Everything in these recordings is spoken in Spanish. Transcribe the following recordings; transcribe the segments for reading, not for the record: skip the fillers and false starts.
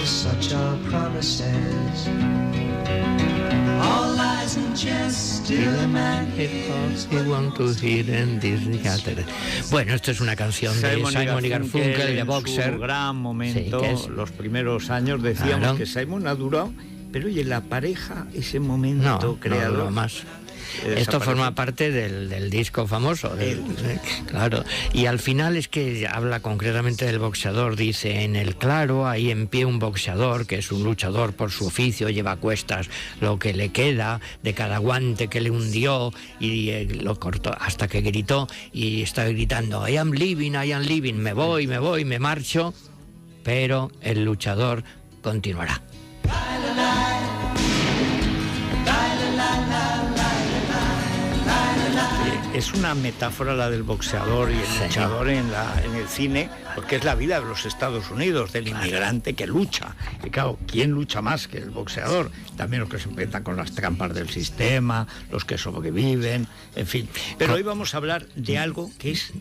such are promises. All lies and jest, still a man hears. Bueno, esto es una canción de Simon y Garfunkel, de Boxer. En su gran momento, sí, los primeros años decíamos claro, que Simon ha durado, pero oye, la pareja, ese momento creador... No, más. Esto forma parte del disco famoso, claro. Y al final es que habla concretamente del boxeador. Dice: en el claro hay en pie un boxeador que es un luchador por su oficio, lleva a cuestas lo que le queda de cada guante que le hundió y lo cortó hasta que gritó, y está gritando: I am leaving, me voy, me marcho, pero el luchador continuará. Es una metáfora la del boxeador y el luchador en el cine, porque es la vida de los Estados Unidos, del inmigrante que lucha. Y claro, ¿quién lucha más que el boxeador? También los que se enfrentan con las trampas del sistema, los que sobreviven, en fin. Pero hoy vamos a hablar de algo que es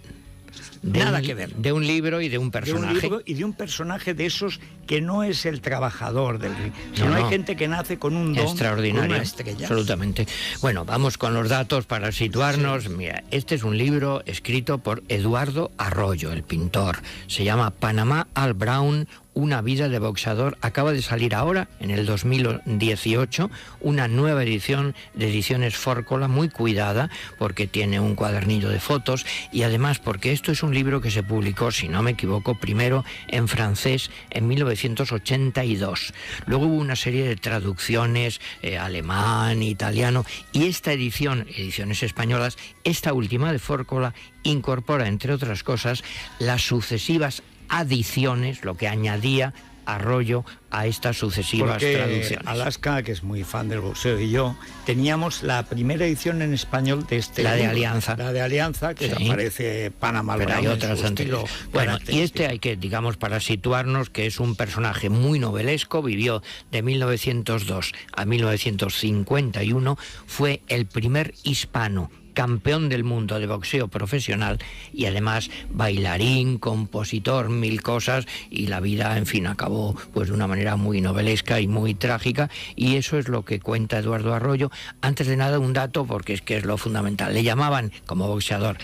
nada que ver. De un libro y de un personaje. De un libro y de un personaje de esos que no es el trabajador del ring, sino hay gente que nace con un don extraordinario, con una estrella. Absolutamente. Bueno, vamos con los datos para situarnos. Sí. Mira, este es un libro escrito por Eduardo Arroyo, el pintor. Se llama Panamá Al Brown, una vida de boxeador. Acaba de salir ahora, en el 2018, una nueva edición de Ediciones Fórcola, muy cuidada, porque tiene un cuadernillo de fotos y además porque esto es un libro que se publicó, si no me equivoco, primero en francés en 1982. Luego hubo una serie de traducciones, alemán, italiano, y esta edición, Ediciones Españolas, esta última de Fórcola, incorpora, entre otras cosas, las sucesivas adiciones, lo que añadía Arroyo a estas sucesivas traducciones. Alaska, que es muy fan del boxeo, y yo teníamos la primera edición en español de este libro, Alianza. La de Alianza, que aparece Panamá. Pero hay otras anteriores. Bueno, y este hay que, digamos, para situarnos, que es un personaje muy novelesco, vivió de 1902 a 1951, fue el primer hispano campeón del mundo de boxeo profesional y además bailarín, compositor, mil cosas, y la vida, en fin, acabó pues de una manera muy novelesca y muy trágica, y eso es lo que cuenta Eduardo Arroyo. Antes de nada, un dato, porque es que es lo fundamental. Le llamaban, como boxeador,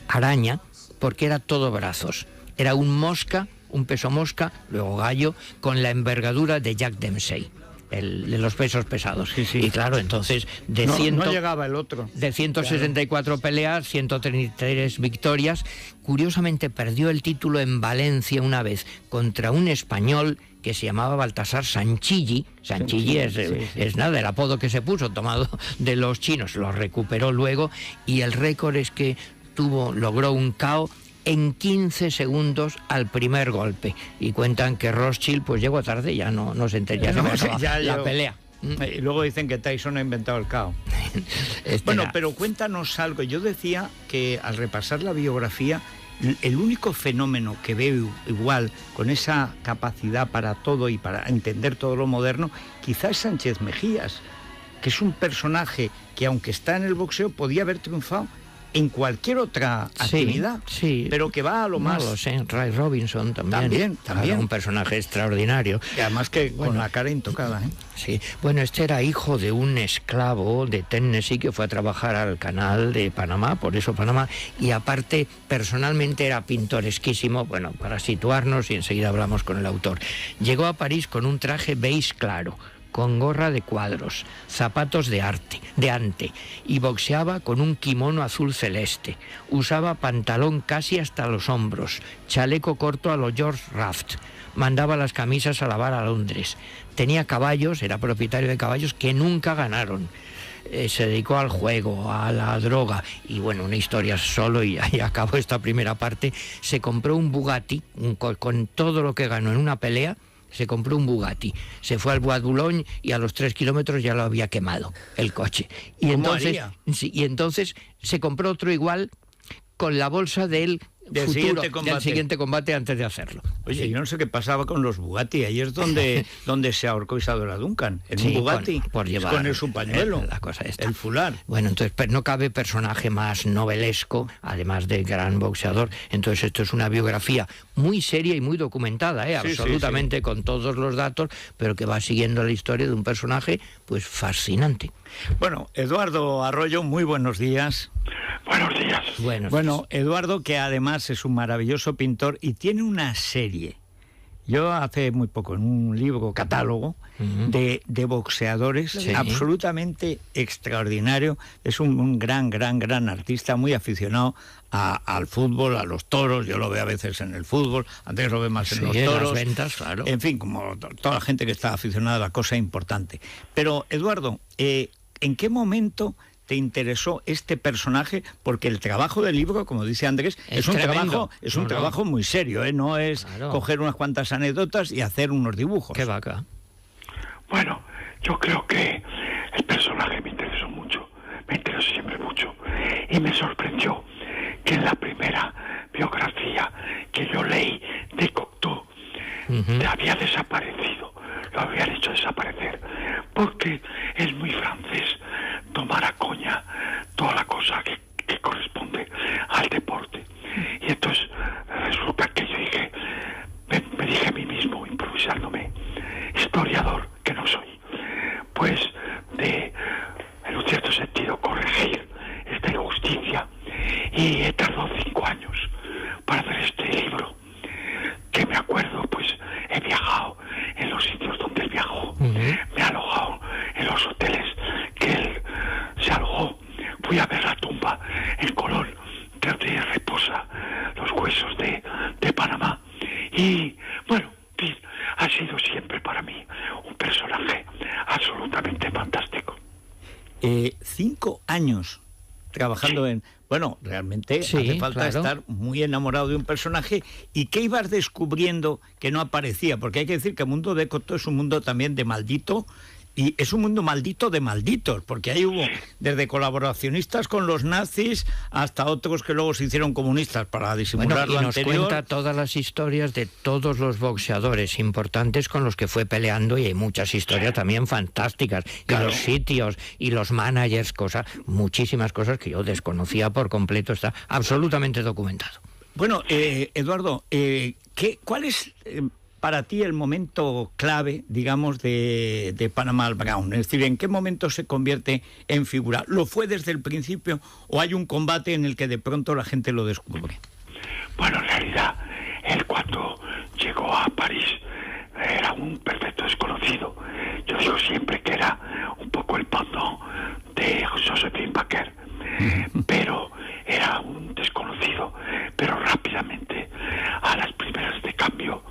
araña, porque era todo brazos. Era un mosca, un peso mosca, luego gallo, con la envergadura de Jack Dempsey, de los pesos pesados. Sí, sí. Y claro, entonces no llegaba el otro. De 164 peleas, 133 victorias. Curiosamente perdió el título en Valencia una vez contra un español que se llamaba Baltasar Sanchilli. Sanchilli es nada, el apodo que se puso, tomado de los chinos. Lo recuperó luego y el récord es que logró un KO en 15 segundos al primer golpe, y cuentan que Rothschild pues llegó tarde, ya no se enteró la pelea. Y luego dicen que Tyson ha inventado el KO. Bueno, pero cuéntanos algo. Yo decía que al repasar la biografía, el único fenómeno que veo igual, con esa capacidad para todo y para entender todo lo moderno, quizás es Sánchez Mejías, que es un personaje que, aunque está en el boxeo, podía haber triunfado en cualquier otra actividad, pero que va a lo más... No lo sé, Ray Robinson también. También. Un personaje extraordinario. Y además que con la cara intocada, ¿eh? Sí, bueno, este era hijo de un esclavo de Tennessee que fue a trabajar al canal de Panamá, por eso Panamá, y aparte personalmente era pintoresquísimo. Bueno, para situarnos, y enseguida hablamos con el autor. Llegó a París con un traje beige claro, con gorra de cuadros, zapatos de ante, y boxeaba con un kimono azul celeste. Usaba pantalón casi hasta los hombros, chaleco corto a lo George Raft. Mandaba las camisas a lavar a Londres. Tenía caballos, era propietario de caballos que nunca ganaron. Se dedicó al juego, a la droga, y bueno, una historia solo, y ahí acabó esta primera parte. Se compró un Bugatti, con todo lo que ganó en una pelea. Se compró un Bugatti, se fue al Bois de Boulogne y a los 3 kilómetros ya lo había quemado el coche. Y entonces se compró otro igual con la bolsa del del siguiente combate antes de hacerlo. Oye, yo no sé qué pasaba con los Bugatti. Ahí es donde se ahorcó Isadora Duncan, en un Bugatti, por llevar con su pañuelo, la cosa esta. el fular. Bueno, entonces no cabe personaje más novelesco, además de gran boxeador. Entonces esto es una biografía muy seria y muy documentada, absolutamente, con todos los datos, pero que va siguiendo la historia de un personaje pues fascinante. Bueno, Eduardo Arroyo, muy buenos días. Buenos días. Bueno, Eduardo, que además es un maravilloso pintor y tiene una serie. Yo hace muy poco, en un libro catálogo de boxeadores, absolutamente extraordinario. Es un gran artista, muy aficionado al fútbol, a los toros. Yo lo veo a veces en el fútbol, antes lo veo más en los toros. Las ventas, claro. En fin, como toda la gente que está aficionada a la cosa importante. Pero, Eduardo, ¿en qué momento te interesó este personaje? Porque el trabajo del libro, como dice Andrés, es un trabajo muy serio, no es coger unas cuantas anécdotas y hacer unos dibujos. Qué vaca. Bueno, yo creo que el personaje me interesó siempre mucho, y me sorprendió que en la primera biografía que yo leí de Cocteau había desaparecido, lo habían hecho desaparecer, porque es muy francés tomar a coña toda la cosa que corresponde al deporte. Y entonces resulta que yo dije, me dije a mí mismo, improvisándome, historiador que no soy, pues en un cierto sentido corregir esta injusticia, y he tardado 5 años para hacer este libro, que me acuerdo, pues he viajado en los sitios donde él viajó, me he alojado en los hoteles que él se alojó, fui a ver la tumba en Colón, donde reposa los huesos de Panamá, y bueno, ha sido siempre para mí un personaje absolutamente fantástico. 5 años trabajando en... Bueno, realmente hace falta estar muy enamorado de un personaje. ¿Y qué ibas descubriendo que no aparecía? Porque hay que decir que el mundo de Cocteau es un mundo también de maldito, y es un mundo maldito de malditos, porque ahí hubo desde colaboracionistas con los nazis hasta otros que luego se hicieron comunistas para disimular lo anterior. Y nos cuenta todas las historias de todos los boxeadores importantes con los que fue peleando, y hay muchas historias también fantásticas, y los sitios y los managers, muchísimas cosas que yo desconocía por completo. Está absolutamente documentado. Bueno, Eduardo, ¿cuál es para ti el momento clave, digamos, de Panama Brown? Es decir, ¿en qué momento se convierte en figura? ¿Lo fue desde el principio o hay un combate en el que de pronto la gente lo descubre? Bueno, en realidad, él cuando llegó a París era un perfecto desconocido. Yo digo siempre que era un poco el pendant de Joséphine Baker, pero era un desconocido. Pero rápidamente, a las primeras de cambio,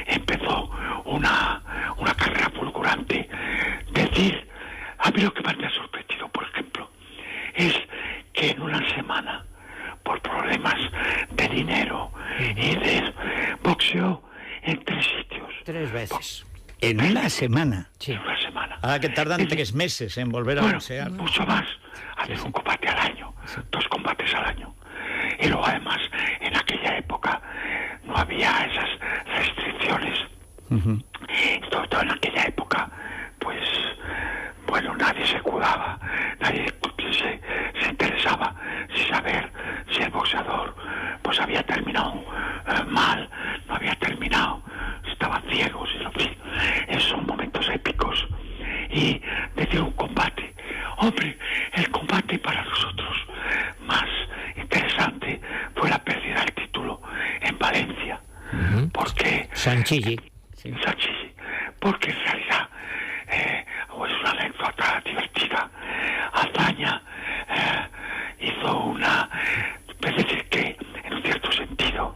empezó una carrera fulgurante. Decir, a mí lo que más me ha sorprendido, por ejemplo, es que en una semana, por problemas de dinero y de boxeo, en 3 sitios. 3 veces. ¿En una semana? Sí. En una semana. Ahora que tardan 3 meses en volver a boxear. Mucho más. Hacen un combate al año, 2 combates al año. Y luego, además, en aquella época no había esas restricciones. Sobre todo en aquella época, pues, bueno, nadie se cuidaba, nadie se interesaba sin saber si el boxeador pues había terminado mal, no había terminado, estaban ciegos, en fin. Esos son momentos épicos. Y decir un combate, hombre, el combate para nosotros más interesante fue la pérdida del título en Valencia, porque Sanchilli, porque en realidad es una anécdota divertida. Azaña hizo una, es decir, que en un cierto sentido,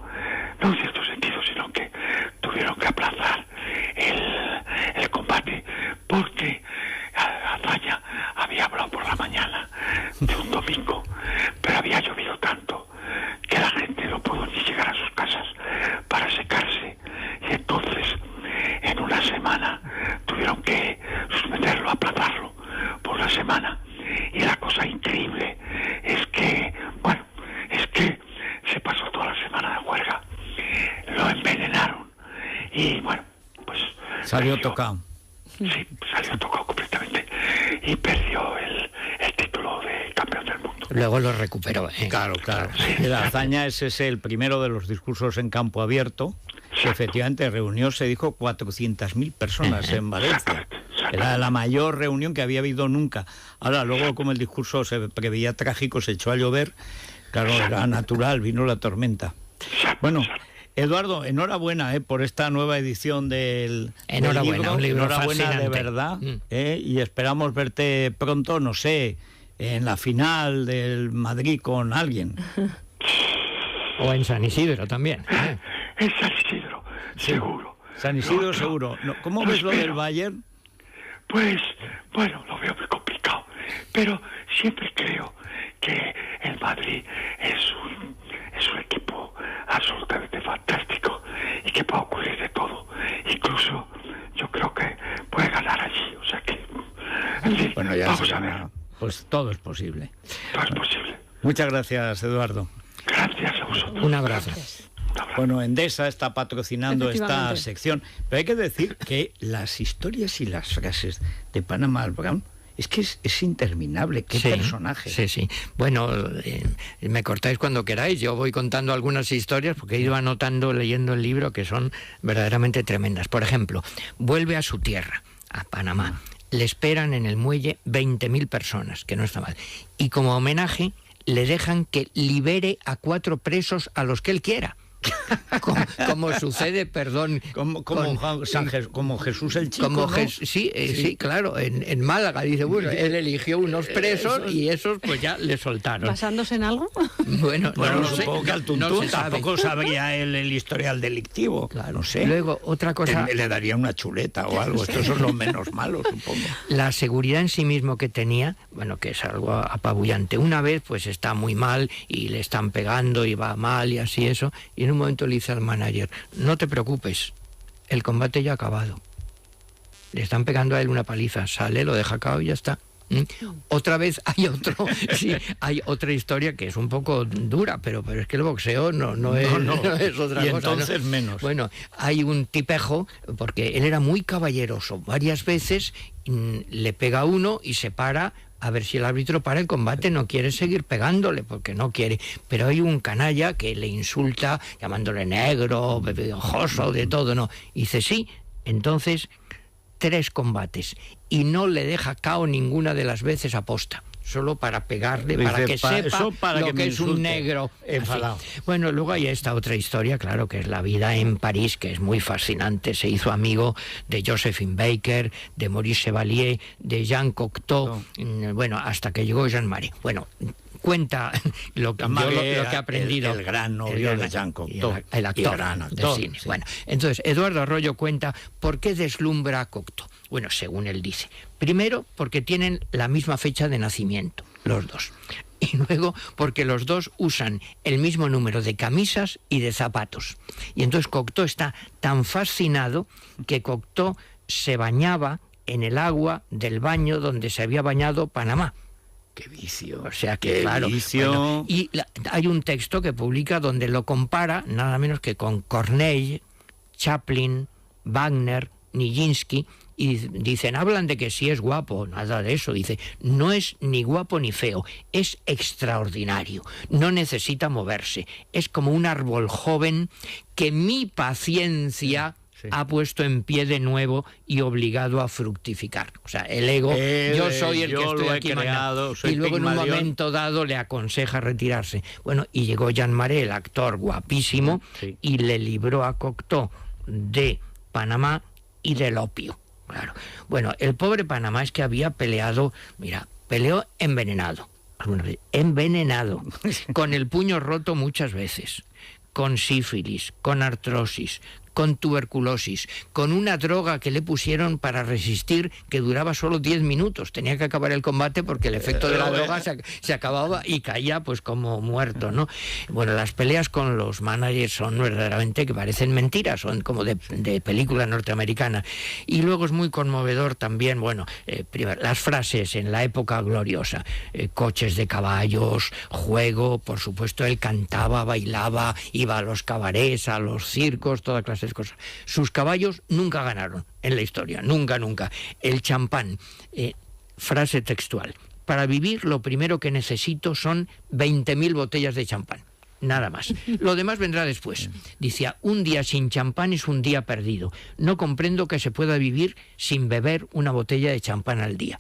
no en cierto sentido, sino que tuvieron que aplazar el combate, porque Azaña había hablado por la mañana de un domingo, pero había llovido tanto que la gente no pudo ni llegar a sus casas para secarse, y entonces en una semana tuvieron que suspenderlo, aplazarlo por la Salió tocado. Sí, salió tocado completamente y perdió el título de campeón del mundo. Luego lo recuperó. Claro. La hazaña es ese, el primero de los discursos en campo abierto, que efectivamente reunió, se dijo, 400.000 personas en Valencia. Era la mayor reunión que había habido nunca. Ahora, luego, como el discurso se preveía trágico, se echó a llover. Claro, era natural, vino la tormenta. Bueno, Eduardo, enhorabuena por esta nueva edición del libro. Un libro enhorabuena fascinante. De verdad. Y esperamos verte pronto, no sé, en la final del Madrid con alguien. O en San Isidro también. En San Isidro, seguro. San Isidro, seguro. ¿Cómo ves lo del Bayern? Pues, bueno, lo veo muy complicado, pero siempre creo que el Madrid es un equipo absolutamente fantástico y que puede ocurrir de todo. Incluso yo creo que puede ganar allí, o sea que, en fin, bueno, ya vamos a ver. Pues todo es posible. Todo es posible. Muchas gracias, Eduardo. Gracias a vosotros. Un abrazo. Bueno, Endesa está patrocinando esta sección, pero hay que decir que las historias y las frases de Panama Brown es que es interminable. Qué personaje. Sí. Bueno, me cortáis cuando queráis. Yo voy contando algunas historias porque he ido anotando, leyendo el libro, que son verdaderamente tremendas. Por ejemplo, vuelve a su tierra, a Panamá. Le esperan en el muelle 20.000 personas, que no está mal. Y como homenaje, le dejan que libere a 4 presos a los que él quiera. Como sucede, perdón, como Jesús el Chico, como ¿no? Sí, claro, en Málaga dice, bueno, él eligió unos presos y esos pues ya le soltaron. ¿Basándose en algo? Bueno, no supongo sé, que al tuntún tampoco sabría él el historial delictivo, claro, no sé. Luego, otra cosa... Le daría una chuleta o algo, estos son los menos malos, supongo. La seguridad en sí mismo que tenía, bueno, que es algo apabullante. Una vez, pues está muy mal y le están pegando y va mal y así eso, y en un momento le dice al manager, no te preocupes, el combate ya ha acabado. Le están pegando a él una paliza, sale, lo deja cao y ya está. Otra vez hay otra historia que es un poco dura, pero es que el boxeo no es otra y cosa. Entonces ¿no? Menos. Bueno, hay un tipejo, porque él era muy caballeroso. Varias veces le pega a uno y se para a ver si el árbitro para el combate, no quiere seguir pegándole, porque no quiere. Pero hay un canalla que le insulta, llamándole negro, bebejoso, de todo, ¿no? Y dice, sí, entonces 3 combates. Y no le deja cao ninguna de las veces aposta. Solo para pegarle, dice, para que sepa lo que es un negro. Bueno, luego hay esta otra historia, claro, que es la vida en París, que es muy fascinante. Se hizo amigo de Josephine Baker, de Maurice Chevalier, de Jean Cocteau, bueno, hasta que llegó Jean-Marie. Bueno, cuenta lo que ha aprendido. El gran novio de Jean Cocteau. El actor de cine. Sí. Bueno, entonces, Eduardo Arroyo cuenta por qué deslumbra a Cocteau. Bueno, según él dice. Primero, porque tienen la misma fecha de nacimiento, los dos. Y luego, porque los dos usan el mismo número de camisas y de zapatos. Y entonces Cocteau está tan fascinado que Cocteau se bañaba en el agua del baño donde se había bañado Panamá. ¡Qué vicio! O sea que, claro. Bueno, y hay un texto que publica donde lo compara nada menos que con Corneille, Chaplin, Wagner, Nijinsky, y dicen, hablan de que sí es guapo, nada de eso. Dice, no es ni guapo ni feo, es extraordinario, no necesita moverse, es como un árbol joven que mi paciencia ha puesto en pie de nuevo y obligado a fructificar. O sea, el ego, yo soy el que estoy aquí creado, y luego en un momento dado le aconseja retirarse. Bueno, y llegó Jean-Marie, el actor guapísimo, y le libró a Cocteau de Panamá y del opio. Claro. Bueno, el pobre Panamá es que había peleado, peleó envenenado, con el puño roto muchas veces, con sífilis, con artrosis, con tuberculosis, con una droga que le pusieron para resistir que duraba solo 10 minutos. Tenía que acabar el combate porque el efecto de la droga se acababa y caía pues como muerto, ¿no? Bueno, las peleas con los managers son verdaderamente que parecen mentiras, son como de película norteamericana. Y luego es muy conmovedor también, primero, las frases en la época gloriosa, coches de caballos, juego, por supuesto él cantaba, bailaba, iba a los cabarets, a los circos, toda clase hacer cosas. Sus caballos nunca ganaron en la historia, nunca. El champán, frase textual: para vivir lo primero que necesito son 20.000 botellas de champán. Nada más. Lo demás vendrá después. Decía, un día sin champán es un día perdido. No comprendo que se pueda vivir sin beber una botella de champán al día.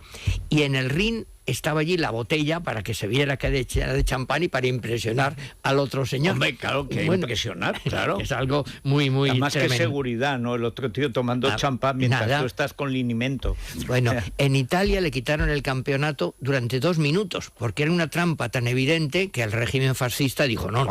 Y en el Rin estaba allí la botella para que se viera que era de champán y para impresionar al otro señor. Hombre, claro, que impresionar, claro. Es algo muy Además tremendo. que seguridad, ¿no? El otro tío tomando champán mientras tú estás con linimento. Bueno, en Italia le quitaron el campeonato durante 2 minutos, porque era una trampa tan evidente que el régimen fascista dijo, no,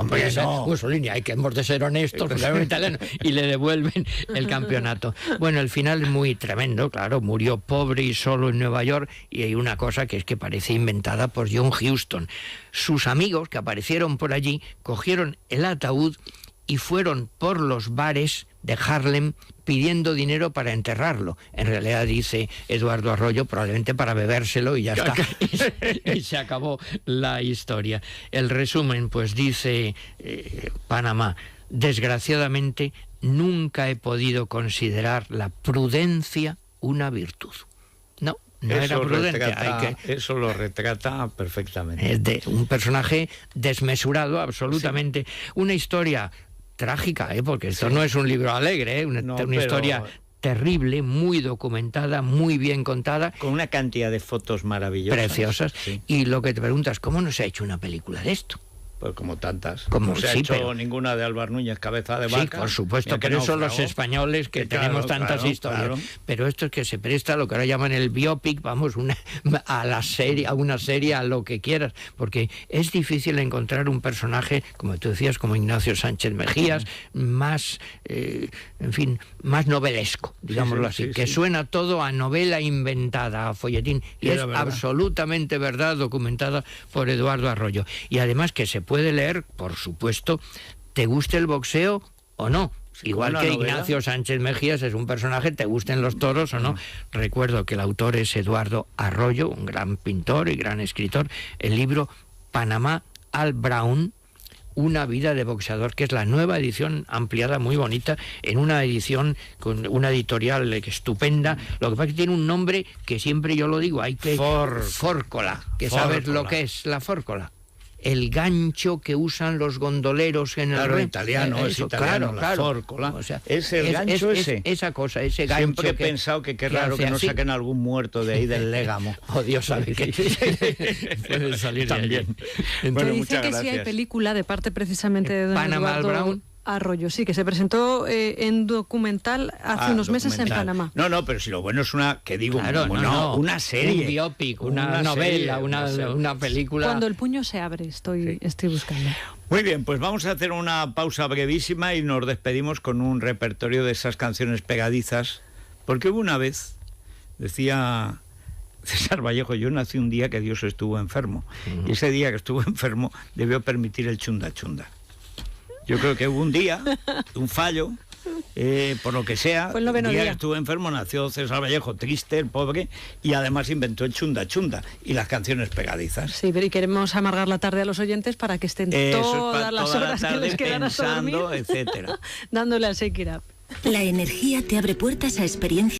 Mussolini, hay que hemos de ser honestos, italiano, y le devuelven el campeonato. Bueno, el final es muy tremendo, claro, murió pobre y solo en Nueva York, y hay una cosa que es que parece inventada por John Huston. Sus amigos que aparecieron por allí cogieron el ataúd y fueron por los bares de Harlem pidiendo dinero para enterrarlo. En realidad, dice Eduardo Arroyo, probablemente para bebérselo y ya está. Y se acabó la historia. El resumen, pues dice Panamá: desgraciadamente nunca he podido considerar la prudencia una virtud. No era prudente. Eso lo retrata perfectamente. Es de un personaje desmesurado, absolutamente. Sí. Una historia trágica, porque esto no es un libro alegre, una historia terrible, muy documentada, muy bien contada. Con una cantidad de fotos maravillosas. Preciosas. Sí. Y lo que te preguntas, ¿cómo no se ha hecho una película de esto? Pues como tantas. No se ha hecho ninguna de Álvar Núñez, Cabeza de Vaca. Sí, por supuesto, pero son los españoles que tenemos tantas historias. Claro. Pero esto es que se presta a lo que ahora llaman el biopic, vamos, a una serie, a lo que quieras, porque es difícil encontrar un personaje, como tú decías, como Ignacio Sánchez Mejías, más, en fin, más novelesco, digámoslo así, que suena todo a novela inventada, a folletín, y es absolutamente verdad, documentada por Eduardo Arroyo. Y además que se puede leer, por supuesto, te guste el boxeo o no. Sí, igual que novela. Ignacio Sánchez Mejías es un personaje, te gusten los toros o no. Recuerdo que el autor es Eduardo Arroyo, un gran pintor y gran escritor. El libro Panamá Al Brown, una vida de boxeador, que es la nueva edición ampliada, muy bonita, en una edición con una editorial estupenda. Lo que pasa es que tiene un nombre que siempre yo lo digo, hay que... Fórcola, que sabes lo que es la fórcola. El gancho que usan los gondoleros en el río. Italiano, es italiano, la fórcola. O sea, es el gancho ese. Esa cosa, ese gancho. Siempre he pensado que qué raro que no saquen algún muerto de ahí del Légamo. Oh, Dios sabe que puede salir también. Bueno, dice que sí hay película de parte precisamente de don Panamá Al Brown. Arroyo, sí, que se presentó en documental hace unos meses en Panamá. No, pero si lo bueno es una una serie. Un biopic, una novela, serie, una película. Cuando el puño se abre, estoy buscando. Muy bien, pues vamos a hacer una pausa brevísima y nos despedimos con un repertorio de esas canciones pegadizas, porque hubo una vez, decía César Vallejo, yo nací un día que Dios estuvo enfermo, y ese día que estuvo enfermo debió permitir el chunda chunda. Yo creo que hubo un día, un fallo, por lo que sea, el día que estuvo enfermo nació César Vallejo, triste, el pobre, y además inventó el chunda chunda y las canciones pegadizas. Sí, pero y queremos amargar la tarde a los oyentes para que estén todas las horas que les quedan hasta dormir, etcétera. dándole al Shake It Up. La energía te abre puertas a experiencias